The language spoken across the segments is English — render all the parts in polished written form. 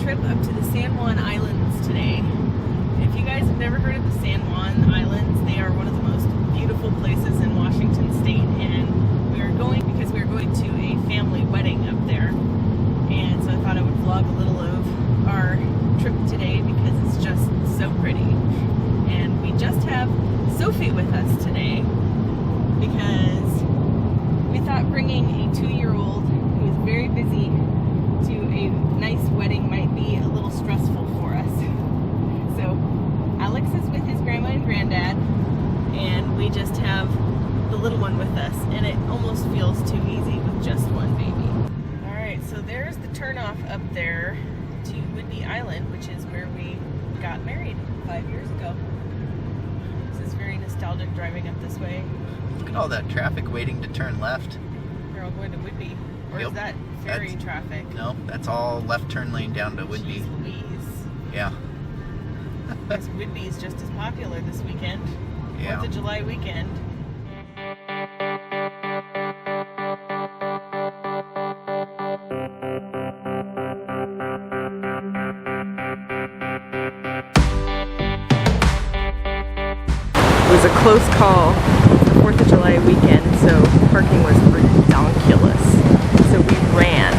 trip up to the San Juan Islands today. If you guys have never heard of the San Juan Islands, they are one of the most beautiful places in Washington State, and we are going because we are going to a family wedding up there. And so I thought I would vlog a little of our trip today because it's just so pretty. And we just have Sophie with us today because we thought bringing a 2-year-old who is very busy to a nice wedding might be a little stressful for us. So Alex is with his grandma and granddad, and we just have the little one with us, and it almost feels too easy with just one baby. Alright, so there's the turnoff up there to Whidbey Island, which is where we got married 5 years ago. This is very nostalgic driving up this way. Look at all that traffic waiting to turn left. We're all going to Whidbey. Or is that ferry traffic? No, that's all left turn lane down to Whidbey. Jeez Louise. Yeah. I guess Whidbey is just as popular this weekend. Yeah. 4th of July weekend. It was a close call. It was the 4th of July weekend, so parking was ridiculous. So we ran.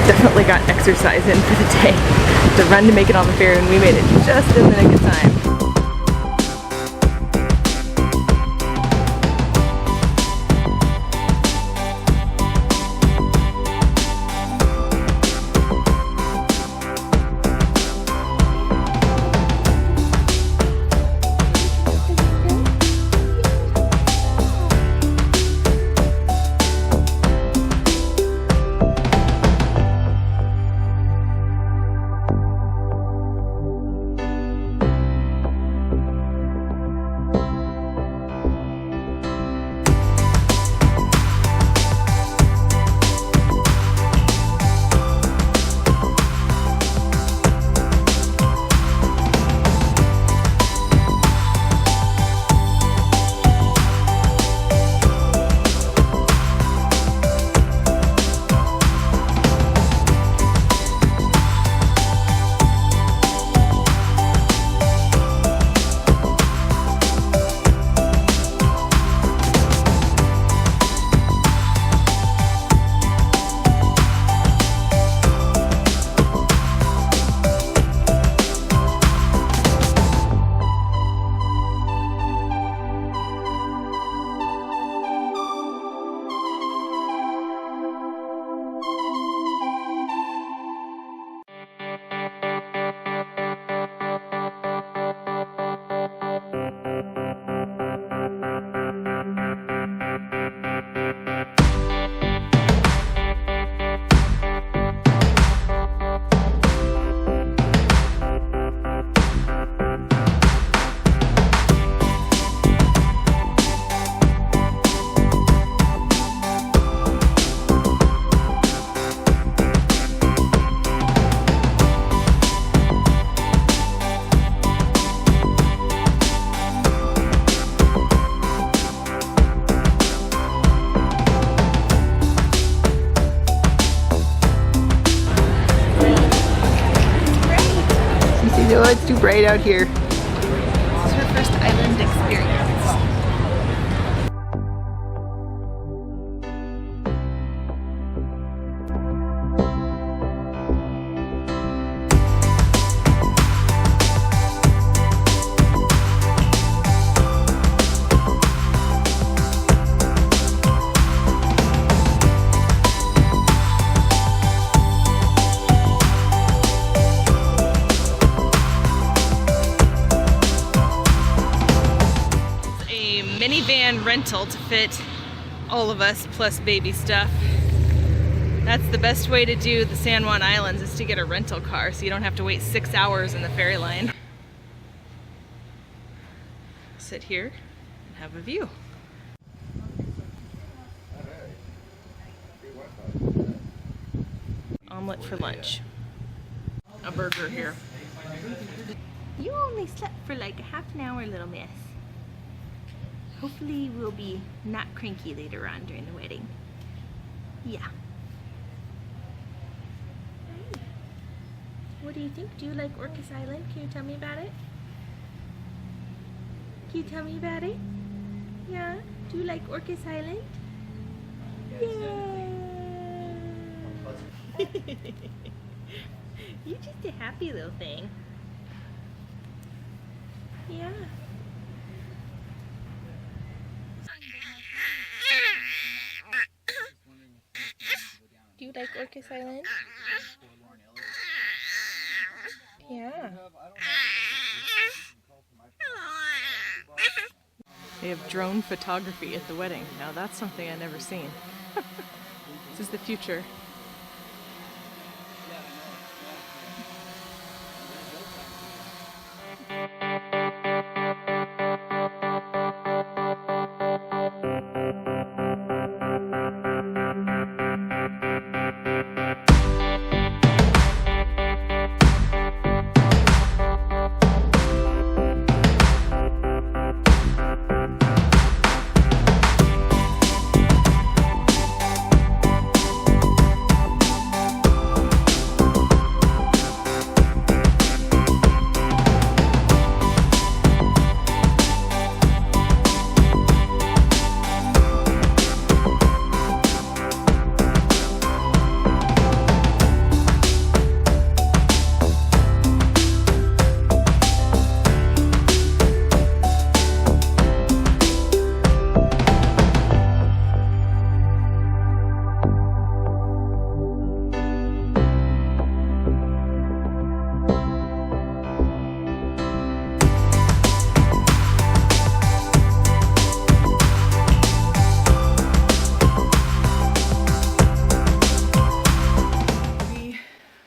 Definitely got exercise in for the day. To run to make it on the ferry, and we made it just in the nick of time. Oh, it's too bright out here. This is her first island experience. Minivan rental to fit all of us plus baby stuff. That's the best way to do the San Juan Islands, is to get a rental car so you don't have to wait 6 hours in the ferry line. Sit here and have a view. Omelet for lunch. A burger here. You only slept for like a half an hour, little miss. Hopefully we'll be not cranky later on during the wedding. Yeah. What do you think? Do you like Orcas Island? Can you tell me about it? Can you tell me about it? Yeah? Do you like Orcas Island? Yeah. You're just a happy little thing. Yeah. Do you like Orcas Island? Yeah. They have drone photography at the wedding. Now that's something I've never seen. This is the future.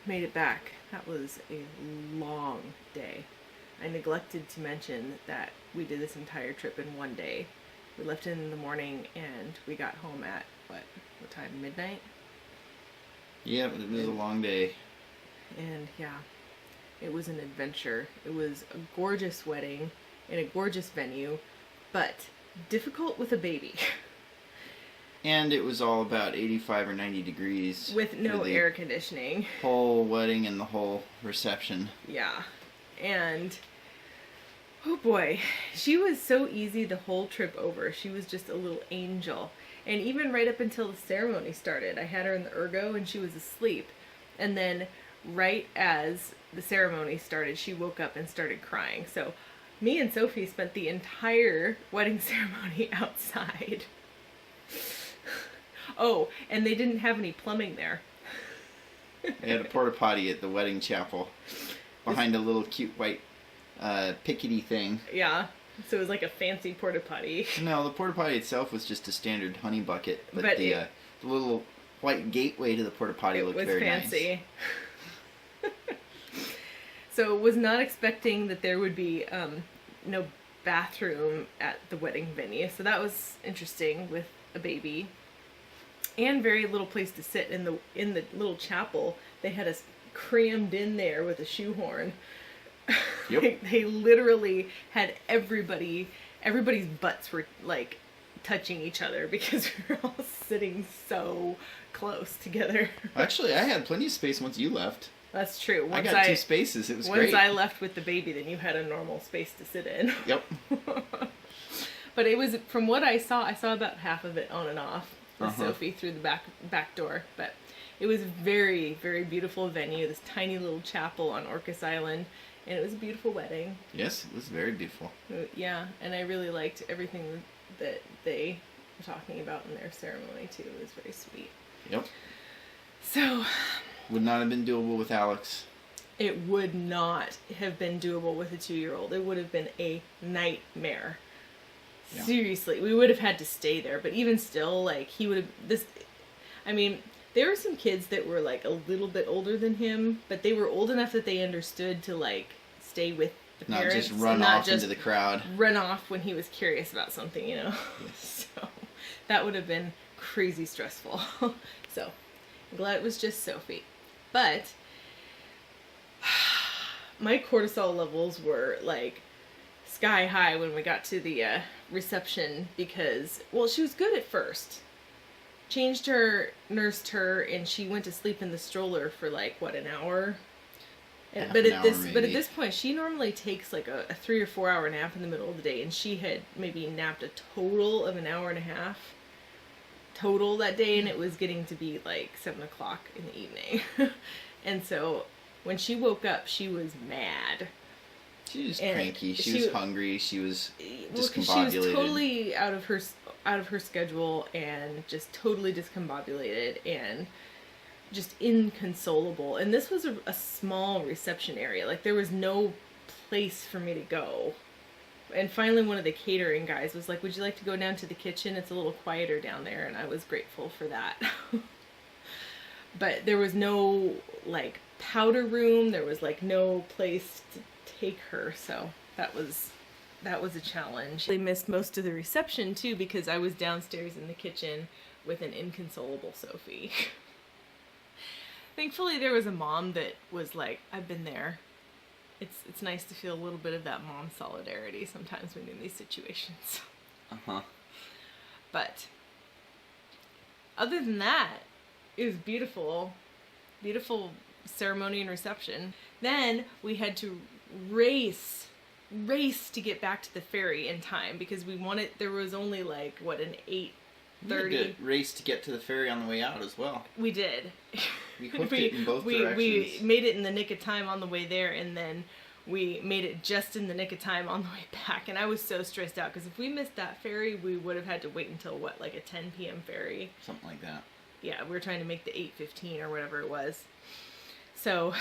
Made it back. That was a long day. I neglected to mention that we did this entire trip in one day. We left in the morning and we got home at what time? Midnight? Yeah, it was a long day. And yeah, it was an adventure. It was a gorgeous wedding in a gorgeous venue, but difficult with a baby. And it was all about 85 or 90 degrees. With no for the air conditioning. whole wedding and the whole reception. Yeah. And oh boy, she was so easy the whole trip over. She was just a little angel. And even right up until the ceremony started, I had her in the ergo and she was asleep. And then right as the ceremony started, she woke up and started crying. So me and Sophie spent the entire wedding ceremony outside. Oh, and they didn't have any plumbing there. They had a porta potty at the wedding chapel behind a little cute white pickety thing. Yeah, so it was like a fancy porta potty. No, the porta potty itself was just a standard honey bucket, but the little white gateway to the porta potty looked very fancy. nice. So was not expecting that there would be no bathroom at the wedding venue, so that was interesting with a baby. And very little place to sit in the little chapel. They had us crammed in there with a shoehorn. Yep. They literally had everybody's butts were like touching each other because we were all sitting so close together. Actually, I had plenty of space once you left. That's true. I got 2 spaces. It was great. Once I left with the baby, then you had a normal space to sit in. Yep. But it was, from what I saw about half of it on and off with Uh-huh. Sophie through the back door. But it was a very, very beautiful venue, this tiny little chapel on Orcas Island, and it was a beautiful wedding. Yes, it was very beautiful. Yeah, and I really liked everything that they were talking about in their ceremony too. It was very sweet. Yep. So Would not have been doable with Alex. it would not have been doable with a 2-year-old. It would have been a nightmare. Yeah. Seriously, we would have had to stay there. But even still, like, he would have... I mean, there were some kids that were, like, a little bit older than him, but they were old enough that they understood to, like, stay with the Not parents. just run off into the crowd. Run off when he was curious about something, you know? Yes. So, that would have been crazy stressful. So, I'm glad it was just Sophie. But my cortisol levels were, like, sky high when we got to the reception because, well, she was good at first. Changed her, nursed her, and she went to sleep in the stroller for, like, what, an hour? Half But an at hour, this maybe. point, she normally takes like a 3 or 4 hour nap in the middle of the day, and she had maybe napped a total of an hour and a half total that day, and it was getting to be like 7 o'clock in the evening. And so when she woke up, she was mad. She was And cranky. She was hungry. She was discombobulated. She was totally out of her schedule, and just totally discombobulated and just inconsolable. And this was a small reception area. Like, there was no place for me to go. And finally one of the catering guys was like, would you like to go down to the kitchen? It's a little quieter down there. And I was grateful for that. But there was no like powder room. There was like no place to take her. So that was a challenge. They missed most of the reception too, because I was downstairs in the kitchen with an inconsolable Sophie. Thankfully there was a mom that was like, I've been there. It's nice to feel a little bit of that mom solidarity sometimes when you're in these situations. Uh-huh. But other than that, it was beautiful. Beautiful ceremony and reception. Then we had to race to get back to the ferry in time, because there was only like, what, an 8:30. We had to race to get to the ferry on the way out as well. We did. We hooked it in both directions. We made it in the nick of time on the way there, and then we made it just in the nick of time on the way back. And I was so stressed out, because if we missed that ferry, we would have had to wait until, what, like a 10 p.m. ferry? Something like that. Yeah, we were trying to make the 8:15 or whatever it was. So,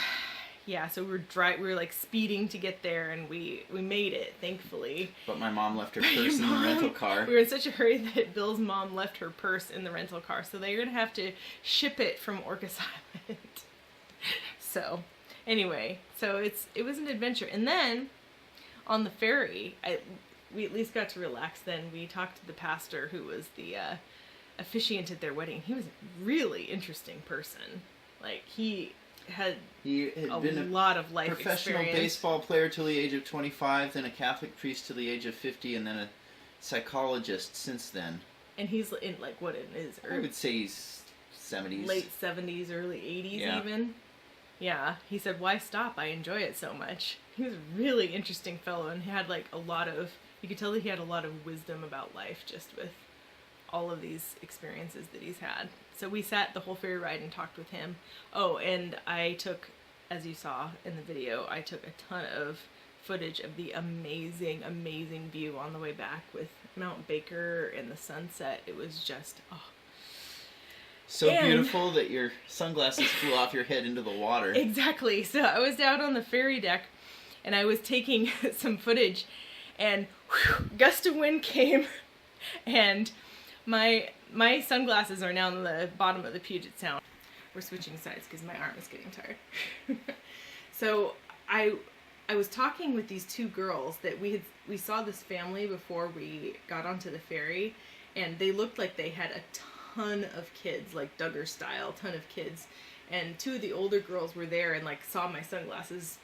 yeah, so we were like speeding to get there, and we made it, thankfully. But my mom left her purse in the rental car. We were in such a hurry that Bill's mom left her purse in the rental car, so they're going to have to ship it from Orcas Island. So, anyway, it was an adventure. And then, on the ferry, we at least got to relax then. We talked to the pastor who was the officiant at their wedding. He was a really interesting person. Like, he had been a lot of life professional experience. baseball player till the age of 25, then a Catholic priest till the age of 50, and then a psychologist since then. And he's in his I would say he's 70s. Late 70s, early 80s. Yeah. Even. Yeah. He said, why stop? I enjoy it so much. He was a really interesting fellow, and he had like you could tell that he had a lot of wisdom about life just with all of these experiences that he's had. So we sat the whole ferry ride and talked with him. Oh, and I took, as you saw in the video, I took a ton of footage of the amazing, amazing view on the way back with Mount Baker and the sunset. It was just, so beautiful that your sunglasses flew off your head into the water. Exactly. So I was down on the ferry deck, and I was taking some footage, and gust of wind came, and my sunglasses are now on the bottom of the Puget Sound. We're switching sides because my arm is getting tired. So I was talking with these two girls that we saw this family before we got onto the ferry, and they looked like they had a ton of kids, like Duggar style, ton of kids. And two of the older girls were there and like saw my sunglasses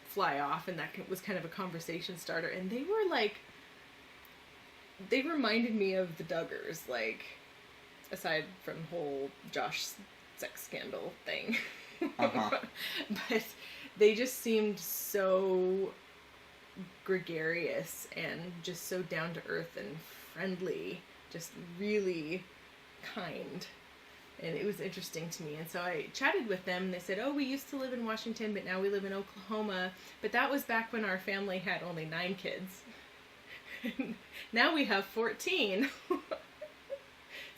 fly off, and that was kind of a conversation starter. And they were like, they reminded me of the Duggars, like, aside from the whole Josh sex scandal thing. Uh-huh. But they just seemed so gregarious and just so down to earth and friendly, just really kind. And it was interesting to me. And so I chatted with them, and they said, oh, we used to live in Washington, but now we live in Oklahoma. But that was back when our family had only 9 kids. Now we have 14. So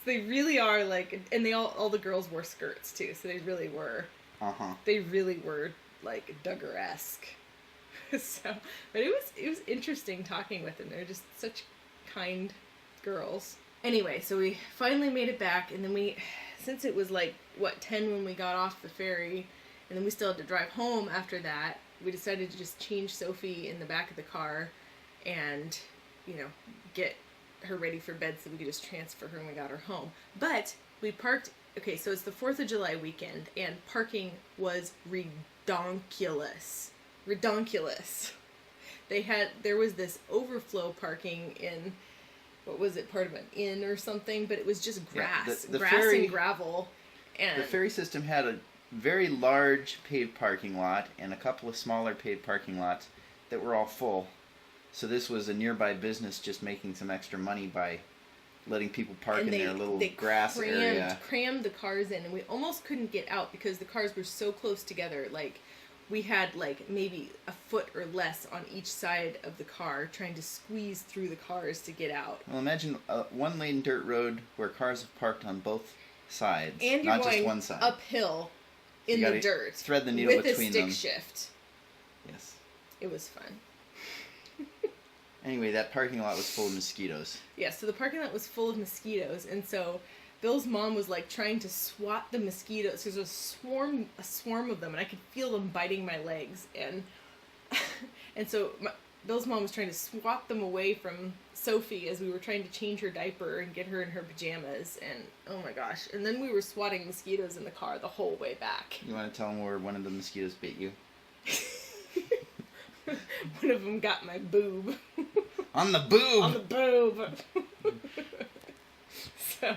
they really are like, and all the girls wore skirts too, so they really were. They really were like Duggar-esque. So, but it was interesting talking with them. They're just such kind girls. Anyway, so we finally made it back, and then since it was like 10 when we got off the ferry, and then we still had to drive home after that, we decided to just change Sophie in the back of the car and, get her ready for bed so we could just transfer her when we got her home. But we parked, okay, so it's the 4th of July weekend, and parking was redonkulous. There was this overflow parking in, what was it, part of an inn or something, but it was just grass, the grass ferry, and gravel. And the ferry system had very large paved parking lot and a couple of smaller paved parking lots that were all full. So this was a nearby business just making some extra money by letting people park in their little grass area. Crammed the cars in, and we almost couldn't get out because the cars were so close together. Like, we had like maybe a foot or less on each side of the car trying to squeeze through the cars to get out. Well, imagine a one-lane dirt road where cars have parked on both sides, And you're not going just one side. uphill in You the gotta dirt thread the needle with between a stick them. shift. Yes. It was fun. Anyway, that parking lot was full of mosquitoes. Yeah, so the parking lot was full of mosquitoes, and so Bill's mom was like trying to swat the mosquitoes. There's a swarm of them, and I could feel them biting my legs, and so Bill's mom was trying to swat them away from Sophie as we were trying to change her diaper and get her in her pajamas, and oh my gosh! And then we were swatting mosquitoes in the car the whole way back. You want to tell them where one of the mosquitoes bit you? One of them got my boob. On the boob! On the boob! So,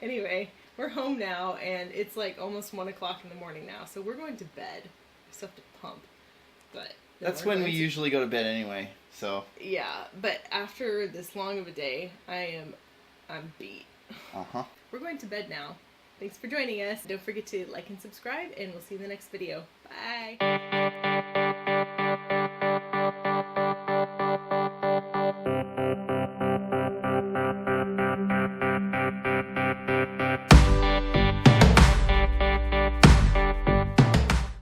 anyway, we're home now, and it's like almost 1 o'clock in the morning now, so we're going to bed. We still have to pump, but... That's when we usually go to bed anyway, so... Yeah, but after this long of a day, I'm beat. Uh-huh. We're going to bed now. Thanks for joining us. Don't forget to like and subscribe, and we'll see you in the next video. Bye!